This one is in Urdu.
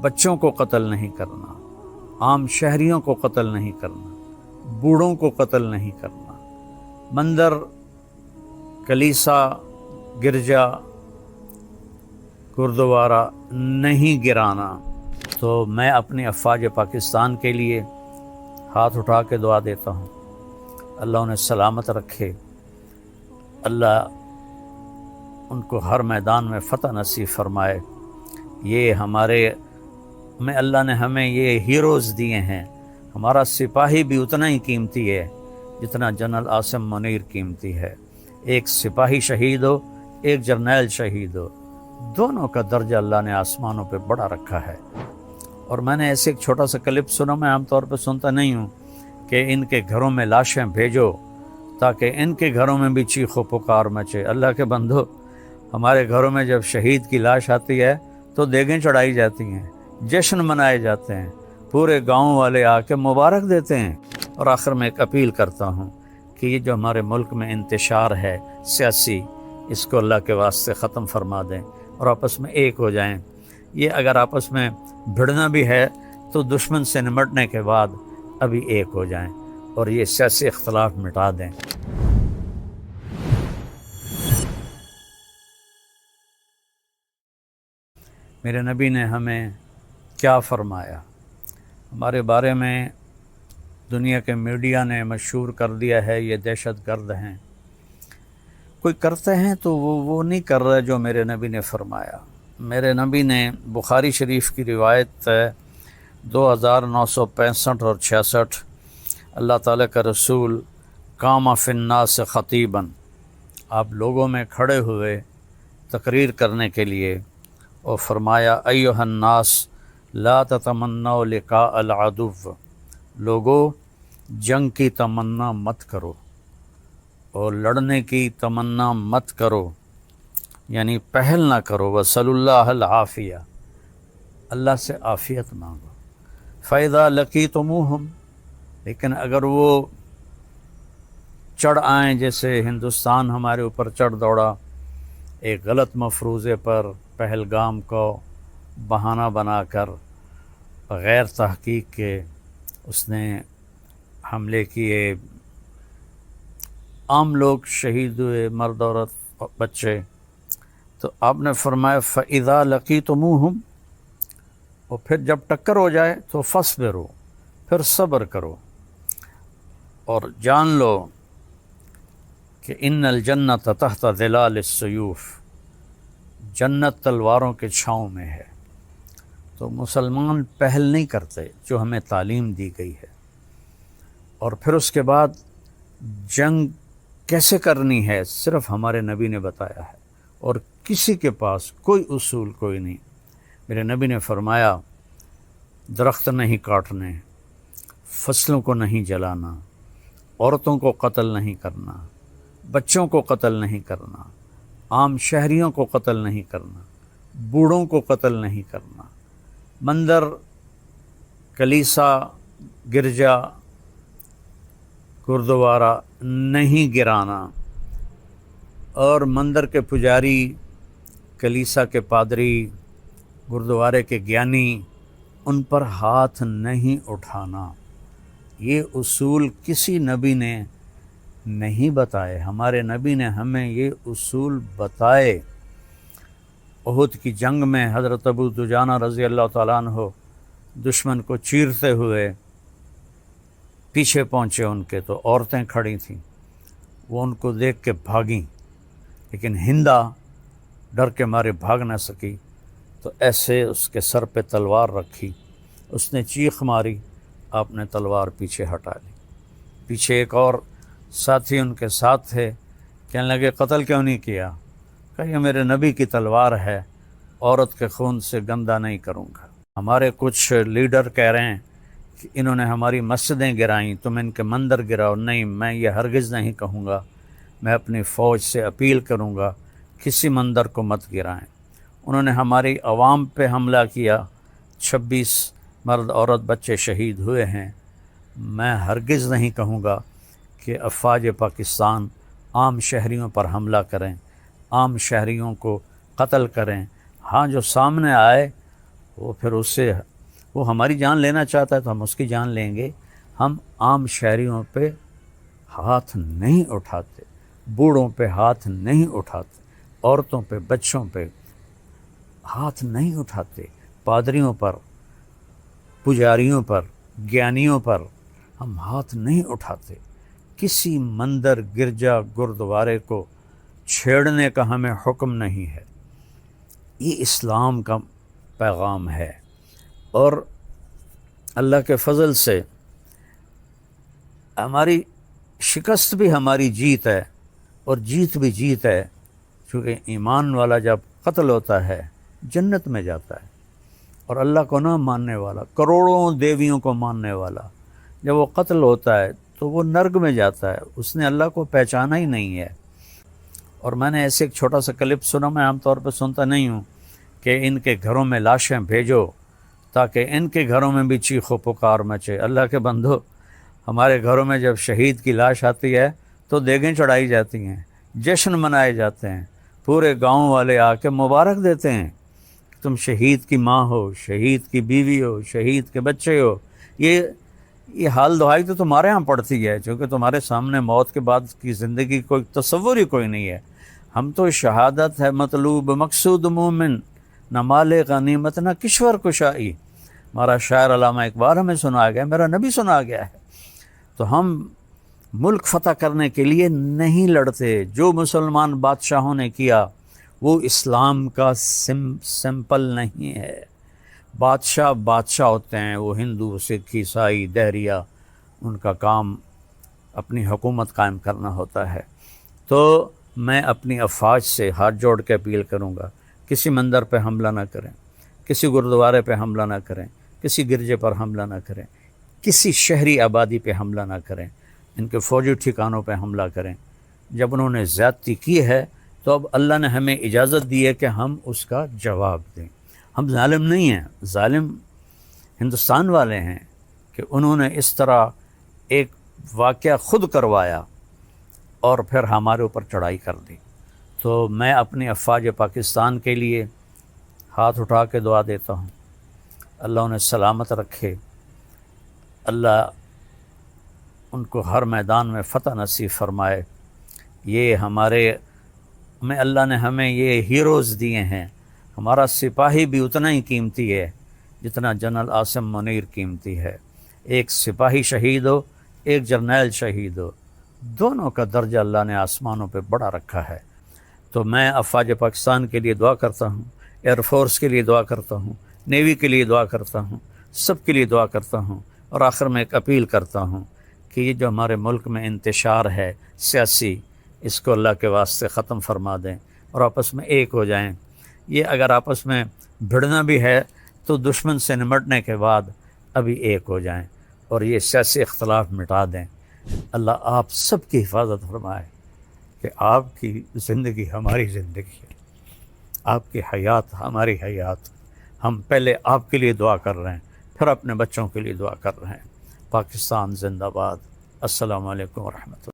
بچوں کو قتل نہیں کرنا، عام شہریوں کو قتل نہیں کرنا، بوڑھوں کو قتل نہیں کرنا، مندر، کلیسا، گرجا، گردوارہ نہیں گرانا۔ تو میں اپنی افواج پاکستان کے لیے ہاتھ اٹھا کے دعا دیتا ہوں، اللہ انہیں سلامت رکھے، اللہ ان کو ہر میدان میں فتح نصیب فرمائے۔ یہ اللہ نے ہمیں یہ ہیروز دیے ہیں۔ ہمارا سپاہی بھی اتنا ہی قیمتی ہے جتنا جنرل عاصم منیر قیمتی ہے۔ ایک سپاہی شہید ہو، ایک جرنیل شہید ہو، دونوں کا درجہ اللہ نے آسمانوں پہ بڑا رکھا ہے۔ اور میں نے ایسے ایک چھوٹا سا کلپ سنا، میں عام طور پہ سنتا نہیں ہوں، کہ ان کے گھروں میں لاشیں بھیجو تاکہ ان کے گھروں میں بھی چیخ و پکار مچے۔ اللہ کے بندو، ہمارے گھروں میں جب شہید کی لاش آتی ہے تو دیگیں چڑھائی جاتی ہیں، جشن منائے جاتے ہیں، پورے گاؤں والے آ کے مبارک دیتے ہیں۔ اور آخر میں ایک اپیل کرتا ہوں کہ یہ جو ہمارے ملک میں انتشار ہے سیاسی، اس کو اللہ کے واسطے ختم فرما دیں اور آپس میں ایک ہو جائیں۔ یہ اگر آپس میں بھڑنا بھی ہے تو دشمن سے نمٹنے کے بعد ابھی ایک ہو جائیں اور یہ سیاسی اختلاف مٹا دیں۔ میرے نبی نے ہمیں کیا فرمایا؟ ہمارے بارے میں دنیا کے میڈیا نے مشہور کر دیا ہے یہ دہشت گرد ہیں۔ کوئی کرتے ہیں تو وہ نہیں کر رہے جو میرے نبی نے فرمایا۔ میرے نبی نے بخاری شریف کی روایت 2965 اور 66، اللہ تعالیٰ کا رسول قام فی الناس خطیباً، آپ لوگوں میں کھڑے ہوئے تقریر کرنے کے لیے، اور فرمایا ایھا الناس لا تتمنوا لقاء العدو، لوگو جنگ کی تمنا مت کرو اور لڑنے کی تمنا مت کرو، یعنی پہل نہ کرو، وصلی اللہ العافیہ، اللہ سے عافیت مانگو۔ فَإِذَا لَقِيتُمُوهُمْ، لیکن اگر وہ چڑھ آئیں، جیسے ہندوستان ہمارے اوپر چڑھ دوڑا ایک غلط مفروضے پر، پہلگام کو بہانہ بنا کر بغیر تحقیق کے اس نے حملے کیے، عام لوگ شہید ہوئے، مرد عورت بچے، تو آپ نے فرمایا فَإِذَا لَقِيتُمُوهُمْ، اور پھر جب ٹکر ہو جائے تو فَاصْبِرُوا، پھر صبر کرو، اور جان لو کہ ان الجنت تحت ظلال السیوف، جنت تلواروں کے چھاؤں میں ہے۔ تو مسلمان پہل نہیں کرتے جو ہمیں تعلیم دی گئی ہے۔ اور پھر اس کے بعد جنگ کیسے کرنی ہے صرف ہمارے نبی نے بتایا ہے، اور کسی کے پاس کوئی اصول کوئی نہیں۔ میرے نبی نے فرمایا درخت نہیں کاٹنے، فصلوں کو نہیں جلانا، عورتوں کو قتل نہیں کرنا، بچوں کو قتل نہیں کرنا، عام شہریوں کو قتل نہیں کرنا، بوڑھوں کو قتل نہیں کرنا، مندر، کلیسا، گرجا، گردوارہ نہیں گرانا، اور مندر کے پجاری، کلیسا کے پادری، گردوارے کے گیانی، ان پر ہاتھ نہیں اٹھانا۔ یہ اصول کسی نبی نے نہیں بتائے، ہمارے نبی نے ہمیں یہ اصول بتائے۔ احد کی جنگ میں حضرت ابو دجانہ رضی اللہ تعالیٰ عنہ دشمن کو چیرتے ہوئے پیچھے پہنچے ان کے، تو عورتیں کھڑی تھیں، وہ ان کو دیکھ کے بھاگیں، لیکن ہندا ڈر کے مارے بھاگ نہ سکی، تو ایسے اس کے سر پہ تلوار رکھی، اس نے چیخ ماری، آپ نے تلوار پیچھے ہٹا لی۔ پیچھے ایک اور ساتھی ان کے ساتھ تھے، کہنے لگے قتل کیوں نہیں کیا؟ کہ یہ میرے نبی کی تلوار ہے، عورت کے خون سے گندہ نہیں کروں گا۔ ہمارے کچھ لیڈر کہہ رہے ہیں کہ انہوں نے ہماری مسجدیں گرائیں، تم ان کے مندر گراؤ۔ نہیں، میں یہ ہرگز نہیں کہوں گا۔ میں اپنی فوج سے اپیل کروں گا کسی مندر کو مت گرائیں۔ انہوں نے ہماری عوام پہ حملہ کیا، 26 مرد عورت بچے شہید ہوئے ہیں۔ میں ہرگز نہیں کہوں گا کہ افواج پاکستان عام شہریوں پر حملہ کریں، عام شہریوں کو قتل کریں۔ ہاں، جو سامنے آئے وہ پھر اس سے وہ ہماری جان لینا چاہتا ہے تو ہم اس کی جان لیں گے. ہم عام شہریوں پہ ہاتھ نہیں اٹھاتے، بوڑھوں پہ ہاتھ نہیں اٹھاتے، عورتوں پہ، بچوں پہ ہاتھ نہیں اٹھاتے، پادریوں پر، پجاریوں پر، گیانیوں پر ہم ہاتھ نہیں اٹھاتے. کسی مندر، گرجا، گردوارے کو چھیڑنے کا ہمیں حکم نہیں ہے. یہ اسلام کا پیغام ہے. اور اللہ کے فضل سے ہماری شکست بھی ہماری جیت ہے، اور جیت بھی جیت ہے، چونکہ ایمان والا جب قتل ہوتا ہے جنت میں جاتا ہے، اور اللہ کو نہ ماننے والا، کروڑوں دیویوں کو ماننے والا جب وہ قتل ہوتا ہے تو وہ نرگ میں جاتا ہے. اس نے اللہ کو پہچانا ہی نہیں ہے. اور میں نے ایسے ایک چھوٹا سا کلپ سنا، میں عام طور پہ سنتا نہیں ہوں، کہ ان کے گھروں میں لاشیں بھیجو تاکہ ان کے گھروں میں بھی چیخ و پکار مچے. اللہ کے بندو، ہمارے گھروں میں جب شہید کی لاش آتی ہے تو دیگیں چڑھائی جاتی ہیں، جشن منائے جاتے ہیں، پورے گاؤں والے آ کے مبارک دیتے ہیں. تم شہید کی ماں ہو، شہید کی بیوی ہو، شہید کے بچے ہو. یہ حال دعائی تو تمہارے ہاں پڑتی ہے، چونکہ تمہارے سامنے موت کے بعد کی زندگی کوئی تصور ہی کوئی نہیں ہے. ہم تو شہادت ہے مطلوب مقصود مومن، نہ مال غنیمت نہ کشور کشائی. ہمارا شاعر علامہ اقبال ہمیں سنا گیا، میرا نبی سنا گیا ہے. تو ہم ملک فتح کرنے کے لیے نہیں لڑتے. جو مسلمان بادشاہوں نے کیا وہ اسلام کا سمپل نہیں ہے. بادشاہ ہوتے ہیں، وہ ہندو، سکھ، عیسائی، دہریہ، ان کا کام اپنی حکومت قائم کرنا ہوتا ہے. تو میں اپنی افواج سے ہاتھ جوڑ کے اپیل کروں گا، کسی مندر پہ حملہ نہ کریں، کسی گردوارے پہ حملہ نہ کریں، کسی گرجے پر حملہ نہ کریں، کسی شہری آبادی پہ حملہ نہ کریں، ان کے فوجی ٹھکانوں پہ حملہ کریں. جب انہوں نے زیادتی کی ہے تو اب اللہ نے ہمیں اجازت دی ہے کہ ہم اس کا جواب دیں. ہم ظالم نہیں ہیں، ظالم ہندوستان والے ہیں کہ انہوں نے اس طرح ایک واقعہ خود کروایا اور پھر ہمارے اوپر چڑھائی کر دی. تو میں اپنی افواج پاکستان کے لیے ہاتھ اٹھا کے دعا دیتا ہوں، اللہ انہیں سلامت رکھے، اللہ ان کو ہر میدان میں فتح نصیب فرمائے. یہ اللہ نے ہمیں یہ ہیروز دیے ہیں. ہمارا سپاہی بھی اتنا ہی قیمتی ہے جتنا جنرل عاصم منیر قیمتی ہے. ایک سپاہی شہید ہو، ایک جرنیل شہید ہو، دونوں کا درجہ اللہ نے آسمانوں پہ بڑا رکھا ہے. تو میں افواج پاکستان کے لیے دعا کرتا ہوں، ایئر فورس کے لیے دعا کرتا ہوں، نیوی کے لیے دعا کرتا ہوں، سب کے لیے دعا کرتا ہوں. اور آخر میں ایک اپیل کرتا ہوں کہ یہ جو ہمارے ملک میں انتشار ہے سیاسی، اس کو اللہ کے واسطے ختم فرما دیں اور آپس میں ایک ہو جائیں. یہ اگر آپس میں بھڑنا بھی ہے تو دشمن سے نمٹنے کے بعد ابھی ایک ہو جائیں اور یہ سیاسی اختلاف مٹا دیں. اللہ آپ سب کی حفاظت فرمائے کہ آپ کی زندگی ہماری زندگی ہے، آپ کی حیات ہماری حیات. ہم پہلے آپ کے لیے دعا کر رہے ہیں، پھر اپنے بچوں کے لیے دعا کر رہے ہیں. پاکستان زندہ باد. السلام علیکم ورحمۃ اللہ.